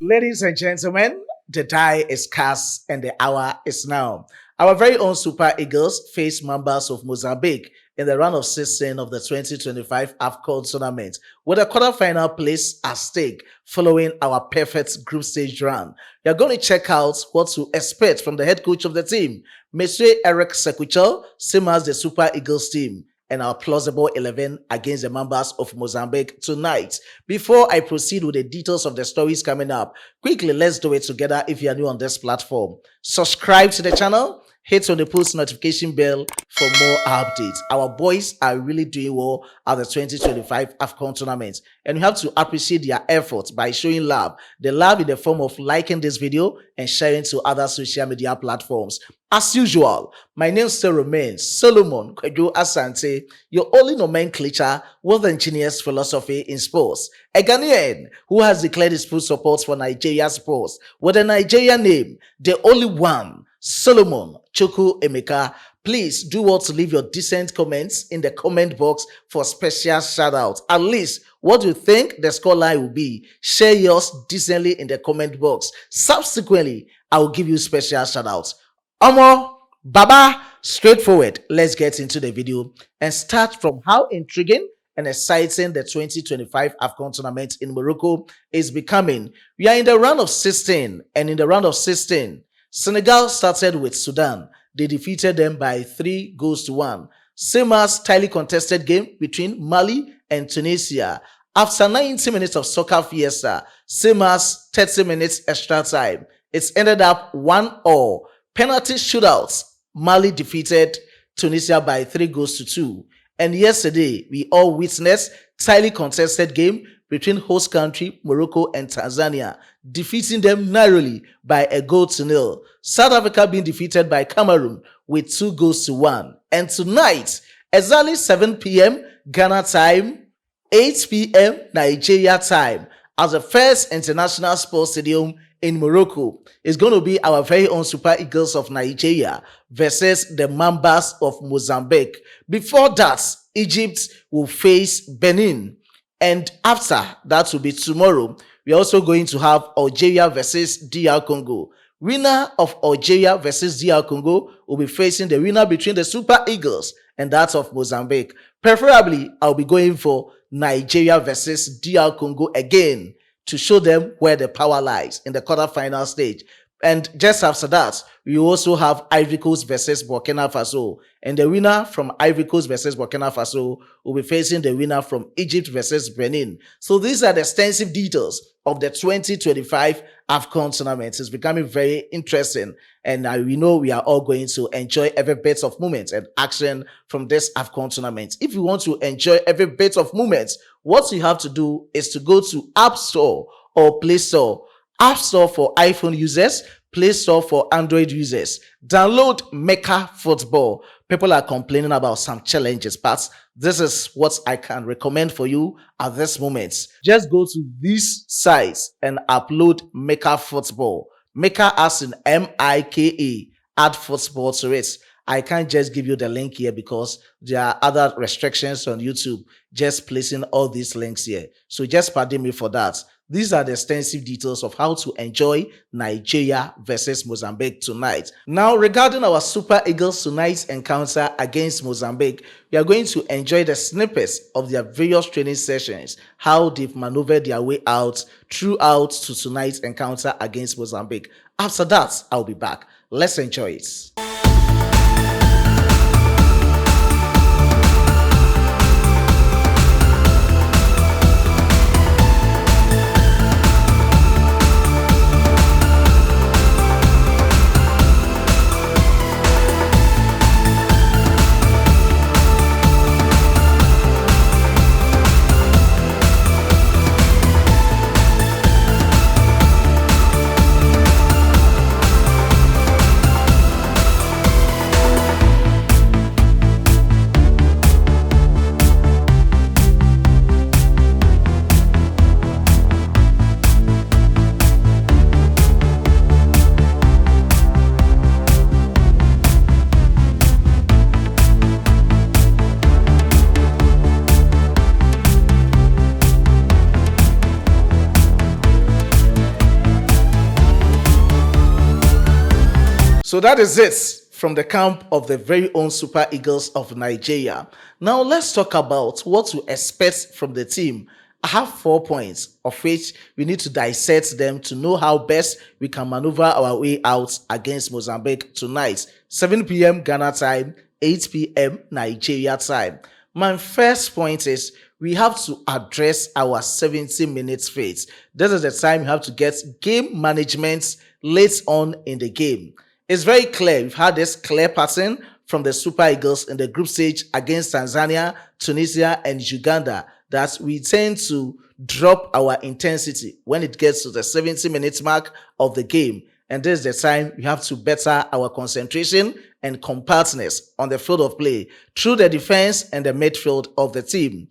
Ladies and gentlemen, the die is cast and the hour is now. Our very own Super Eagles face members of Mozambique in the round of 16 of the 2025 AFCON tournament, with a quarterfinal place at stake following our perfect group stage run. We are going to check out what to expect from the head coach of the team, Monsieur Eric Sekuchel, same as the Super Eagles team, and our plausible 11 against the members of Mozambique tonight. Before I proceed with the details of the stories coming up, quickly let's do it together. If you are new on this platform, subscribe to the channel, hit on the post notification bell for more updates. Our boys are really doing well at the 2025 AFCON tournament, and we have to appreciate their efforts by showing love. The love in the form of liking this video and sharing to other social media platforms. As usual, my name still remains Solomon Kwejo Asante, your only nomenclature with engineer's philosophy in sports. A Ghanaian who has declared his full support for Nigeria sports with a Nigerian name, the only one, Solomon Chukwu Emeka. Please do want to leave your decent comments in the comment box for special shout out. At least what do you think the scoreline will be? Share yours decently in the comment box. Subsequently, I will give you special shout outs. Omo, Baba, straightforward. Let's get into the video and start from how intriguing and exciting the 2025 AFCON tournament in Morocco is becoming. We are in the round of 16, and in the round of 16, Senegal started with Sudan. They defeated them by 3-1. Same as tightly contested game between Mali and Tunisia. After 90 minutes of soccer fiesta, same as 30 minutes extra time, it's ended up 1-1. Penalty shootouts, Mali defeated Tunisia by 3-2. And yesterday, we all witnessed tightly contested game between host country Morocco and Tanzania, defeating them narrowly by 1-0. South Africa being defeated by Cameroon with 2-1. And tonight, exactly 7 p.m. Ghana time, 8 p.m. Nigeria time, as the first international sports stadium in Morocco is going to be our very own Super Eagles of Nigeria versus the Mambas of Mozambique. Before that, Egypt will face Benin. And after that will be tomorrow, we're also going to have Algeria versus DR Congo. Winner of Algeria versus DR Congo will be facing the winner between the Super Eagles and that of Mozambique. Preferably, I'll be going for Nigeria versus DR Congo again, to show them where the power lies in the quarterfinal stage. And just after that, we also have Ivory Coast versus Burkina Faso. And the winner from Ivory Coast versus Burkina Faso will be facing the winner from Egypt versus Benin. So these are the extensive details of the 2025 AFCON tournament. It's becoming very interesting. And we know we are all going to enjoy every bit of moment and action from this AFCON tournament. If you want to enjoy every bit of moment, what you have to do is to go to App Store or Play Store. App Store for iPhone users, Play Store for Android users. Download Mecca Football. People are complaining about some challenges, but this is what I can recommend for you at this moment. Just go to these sites and upload Mecca Football. Mecca as in M-I-K-A. Add football to it. I can't just give you the link here because there are other restrictions on YouTube just placing all these links here. So just pardon me for that. These are the extensive details of how to enjoy Nigeria versus Mozambique tonight. Now, regarding our Super Eagles tonight's encounter against Mozambique, we are going to enjoy the snippets of their various training sessions, how they've maneuvered their way out throughout to tonight's encounter against Mozambique. After that, I'll be back. Let's enjoy it. So that is it from the camp of the very own Super Eagles of Nigeria. Now let's talk about what to expect from the team. I have 4 points, of which we need to dissect them to know how best we can maneuver our way out against Mozambique tonight. 7 p.m. Ghana time, 8 p.m. Nigeria time. My first point is we have to address our 70 minutes phase. This is the time you have to get game management late on in the game. It's very clear. We've had this clear pattern from the Super Eagles in the group stage against Tanzania, Tunisia, and Uganda that we tend to drop our intensity when it gets to the 70 minutes mark of the game. And this is the time we have to better our concentration and compactness on the field of play through the defense and the midfield of the team.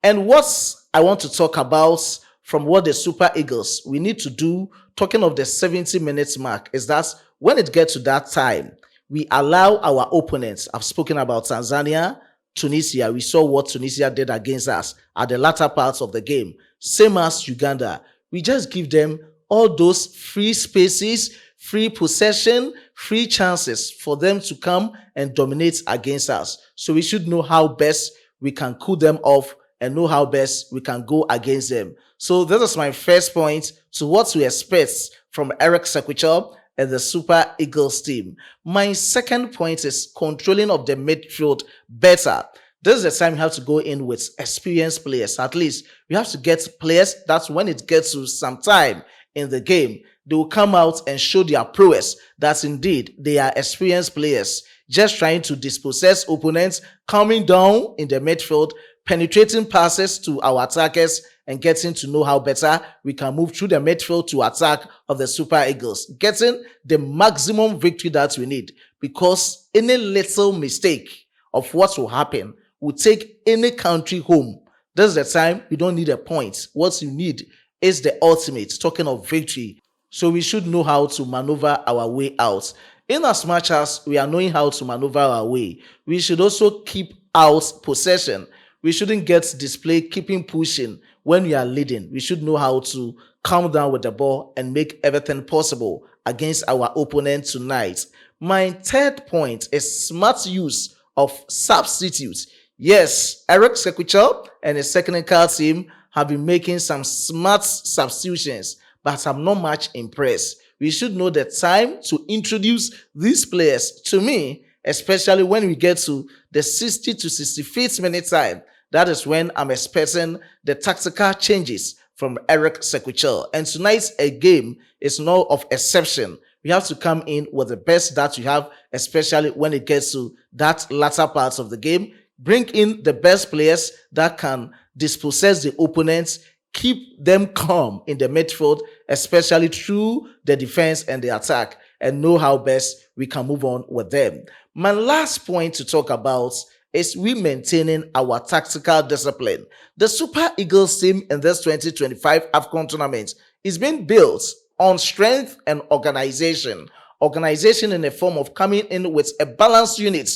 And what I want to talk about from what the Super Eagles we need to do, talking of the 70 minutes mark, is that when it gets to that time, we allow our opponents. I've spoken about Tanzania, Tunisia. We saw what Tunisia did against us at the latter parts of the game. Same as Uganda. We just give them all those free spaces, free possession, free chances for them to come and dominate against us. So we should know how best we can cool them off and know how best we can go against them. So this is my first point to what to expect from Eric Sequichel and the Super Eagles team. My second point is controlling of the midfield better. This is the time you have to go in with experienced players. At least you have to get players that when it gets to some time in the game, they will come out and show their prowess that indeed they are experienced players, just trying to dispossess opponents, coming down in the midfield, penetrating passes to our attackers, and getting to know how better we can move through the midfield to attack of the Super Eagles, getting the maximum victory that we need, because any little mistake of what will happen will take any country home. This is the time you don't need a point. What you need is the ultimate, talking of victory. So we should know how to maneuver our way out. In as much as we are knowing how to maneuver our way, we should also keep out possession. We shouldn't get displayed keeping pushing when we are leading. We should know how to calm down with the ball and make everything possible against our opponent tonight. My third point is smart use of substitutes. Yes, Eric Sequichel and his technical team have been making some smart substitutions, but I'm not much impressed. We should know the time to introduce these players. To me, especially when we get to the 60 to 65th minute time, that is when I'm expecting the tactical changes from Eric Sequichel. And tonight's a game is no of exception. We have to come in with the best that we have, especially when it gets to that latter part of the game. Bring in the best players that can dispossess the opponents, keep them calm in the midfield, especially through the defense and the attack, and know how best we can move on with them. My last point to talk about is we maintaining our tactical discipline. The Super Eagles team in this 2025 AFCON tournament is being built on strength and organization. Organization in the form of coming in with a balanced unit.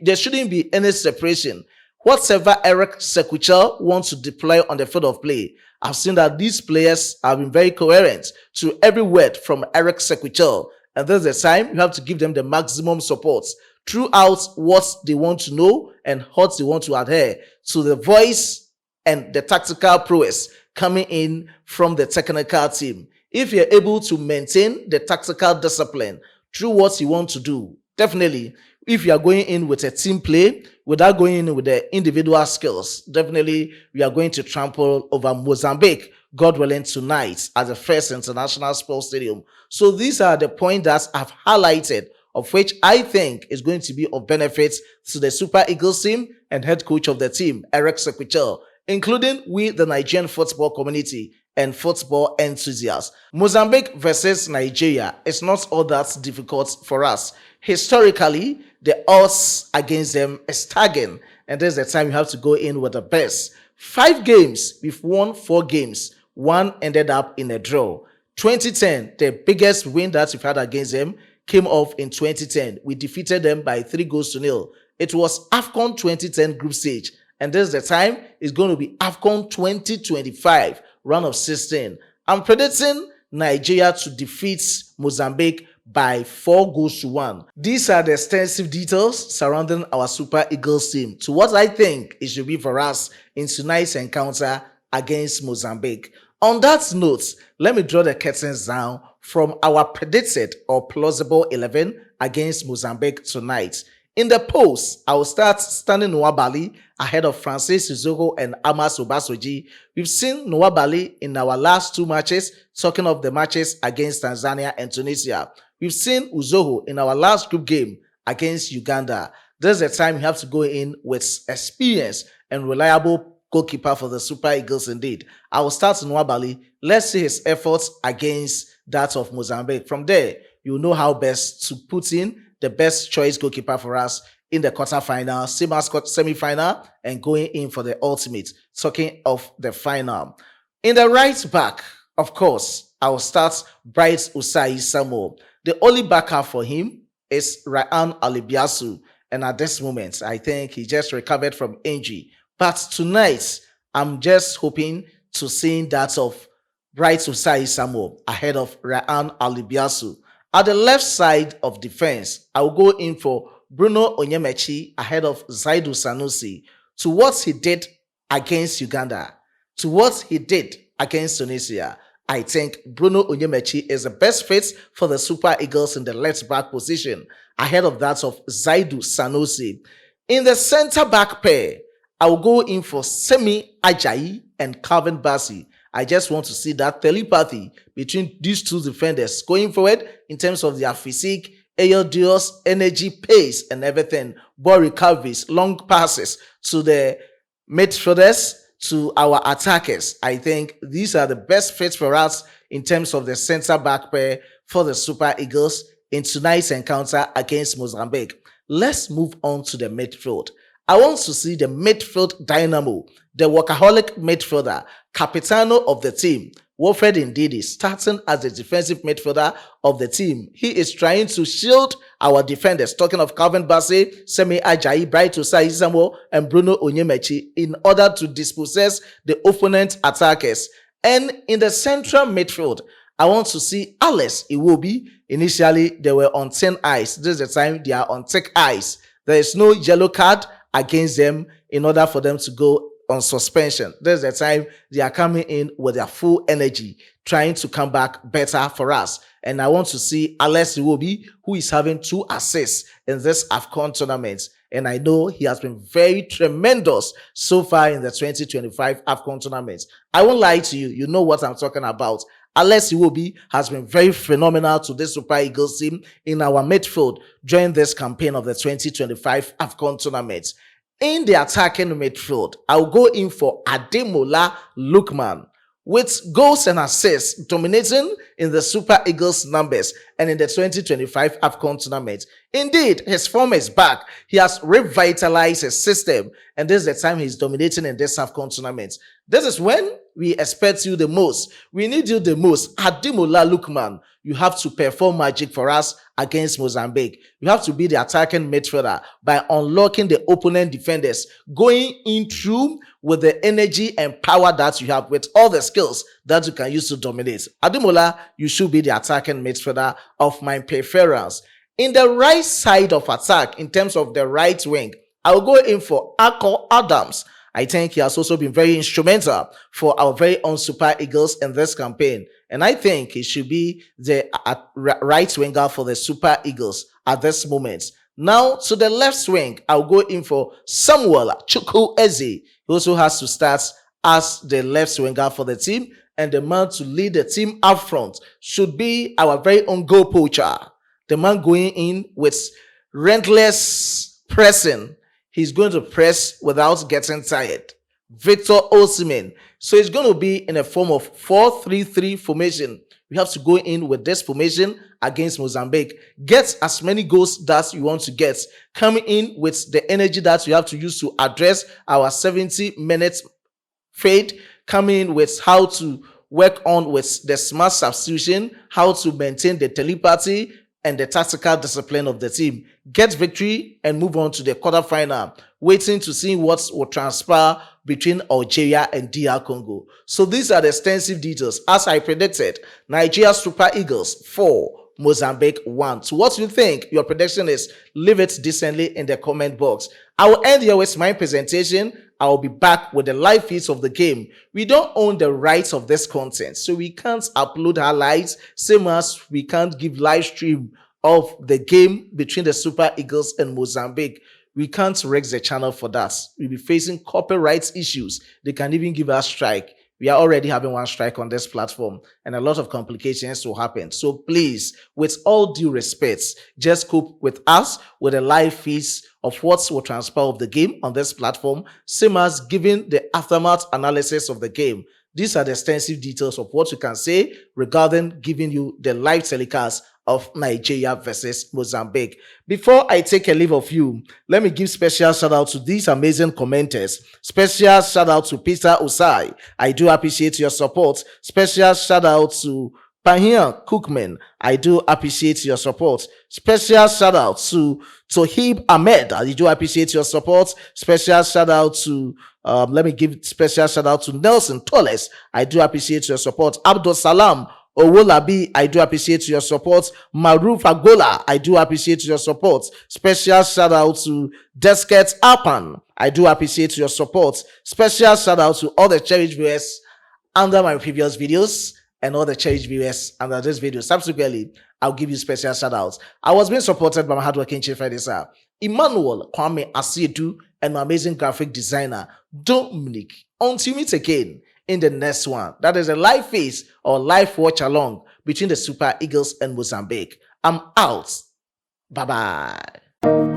There shouldn't be any separation. Whatever Eric Sequichel wants to deploy on the field of play, I've seen that these players have been very coherent to every word from Eric Sequichel. And this is the time you have to give them the maximum support throughout what they want to know and what they want to adhere to the voice and the tactical prowess coming in from the technical team. If you're able to maintain the tactical discipline through what you want to do, definitely, if you are going in with a team play without going in with the individual skills, definitely we are going to trample over Mozambique, God willing, tonight at the first International Sports Stadium. So these are the points that I've highlighted, of which I think is going to be of benefit to the Super Eagles team and head coach of the team, Eric Sequichel, including we, the Nigerian football community and football enthusiasts. Mozambique versus Nigeria is not all that difficult for us. Historically, the odds against them is staggering, and there's the time you have to go in with the best. 5 games, we've won 4 games. 1 ended up in a draw. 2010, the biggest win that we've had against them came off in 2010. We defeated them by 3-0. It was AFCON 2010 group stage, and this is the time it's going to be AFCON 2025 round of 16. I'm predicting Nigeria to defeat Mozambique by 4 goals to 1. These are the extensive details surrounding our Super Eagles team to what I think it should be for us in tonight's encounter against Mozambique. On that note, let me draw the curtains down from our predicted or plausible 11 against Mozambique tonight. In the post, I will start standing Nwabali ahead of Francis Uzoho and Amas Obasoji. We've seen Nwabali in our last 2 matches, talking of the matches against Tanzania and Tunisia. We've seen Uzoho in our last group game against Uganda. There's a time you have to go in with experience and reliable goalkeeper for the Super Eagles indeed. I will start Nwabali. Let's see his efforts against that of Mozambique. From there, you'll know how best to put in the best choice goalkeeper for us in the quarterfinal, semi-final, and going in for the ultimate, talking of the final. In the right back, of course, I will start Bright Usai Samuel. The only backup for him is Ryan Alibiasu, and at this moment, I think he just recovered from injury. But tonight, I'm just hoping to see that of Bright Usai Samuel ahead of Ryan Alibiasu. At the left side of defense, I will go in for Bruno Onyemaechi ahead of Zaidu Sanusi. To what he did against Uganda, to what he did against Tunisia, I think Bruno Onyemaechi is the best fit for the Super Eagles in the left back position, ahead of that of Zaidu Sanusi. In the center back pair, I will go in for Semi Ajayi and Calvin Bassey. I just want to see that telepathy between these two defenders going forward in terms of their physique, aerial duels, energy, pace, and everything. Ball recoveries, long passes to the midfielders, to our attackers. I think these are the best fits for us in terms of the center back pair for the Super Eagles in tonight's encounter against Mozambique. Let's move on to the midfield. I want to see the midfield dynamo, the workaholic midfielder, capitano of the team, Wilfred Ndidi, starting as the defensive midfielder of the team. He is trying to shield our defenders, talking of Calvin Bassey, Semi Ajayi, Bright Osai Samuel, and Bruno Onyemaechi, in order to dispossess the opponent attackers. And in the central midfield, I want to see Alex Iwobi. Initially, they were on thin ice. This is the time they are on thick ice. There is no yellow card against them in order for them to go on suspension. There's the time they are coming in with their full energy, trying to come back better for us. And I want to see Alex Iwobi, who is having 2 assists in this AFCON tournament. And I know he has been very tremendous so far in the 2025 AFCON tournament. I won't lie to you. You know what I'm talking about. Alex Iwobi has been very phenomenal to this Super Eagles team in our midfield during this campaign of the 2025 AFCON tournament. In the attacking midfield, I'll go in for Ademola Lookman, with goals and assists dominating in the Super Eagles numbers and in the 2025 AFCON tournament. Indeed, his form is back. He has revitalized his system, and this is the time he's dominating in this AFCON tournament. This is when we expect you the most. We need you the most. Ademola Lookman, you have to perform magic for us against Mozambique. You have to be the attacking midfielder by unlocking the opponent defenders, going in through with the energy and power that you have, with all the skills that you can use to dominate. Ademola, you should be the attacking midfielder of my preference. In the right side of attack, in terms of the right wing, I'll go in for Akol Adams. I think he has also been very instrumental for our very own Super Eagles in this campaign. And I think he should be the right winger for the Super Eagles at this moment. Now, to the left wing, I'll go in for Samuel Chukwueze. He also has to start as the left winger for the team. And the man to lead the team up front should be our very own goal poacher. The man going in with relentless pressing. He's going to press without getting tired. Victor Osimhen. So it's going to be in a form of 4-3-3 formation. We have to go in with this formation against Mozambique. Get as many goals that you want to get. Come in with the energy that you have to use to address our 70 minutes fade. Come in with how to work on with the smart substitution, how to maintain the telepathy and the tactical discipline of the team. Get victory and move on to the quarterfinal, waiting to see what will transpire between Algeria and DR Congo. So these are the extensive details. As I predicted, Nigeria Super Eagles 4, Mozambique 1. So what do you think your prediction is? Leave it decently in the comment box. I will end here with my presentation. I will be back with the live feeds of the game. We don't own the rights of this content, so we can't upload highlights, same as we can't give live stream of the game between the Super Eagles and Mozambique. We can't rig the channel for that. We'll be facing copyright issues. They can even give us strike. We are already having one strike on this platform, and a lot of complications will happen. So please, with all due respect, just cope with us with the live feeds of what will transpire of the game on this platform, same as giving the aftermath analysis of the game. These are the extensive details of what you can say regarding giving you the live telecast of Nigeria versus Mozambique. Before I take a leave of you, let me give special shout out to these amazing commenters. Special shout out to Peter Osai. I do appreciate your support. Special shout out to Pahian Cookman. I do appreciate your support. Special shout out to Tohib Ahmed. I do appreciate your support. Special shout out to let me give special shout out to Nelson Torres. I do appreciate your support. Abdul Salam Owolabi, I do appreciate your support. Maruf Agola, I do appreciate your support. Special shout out to Desket Apan. I do appreciate your support. Special shout out to all the cherished viewers under my previous videos and all the cherished viewers under this video. Subsequently, I'll give you special shout outs. I was being supported by my hardworking chief editor, Emmanuel Kwame Asiedu, and my amazing graphic designer, Dominic. Until we meet again in the next one, that is a live face or live watch along between the Super Eagles and Mozambique. I'm out. Bye bye.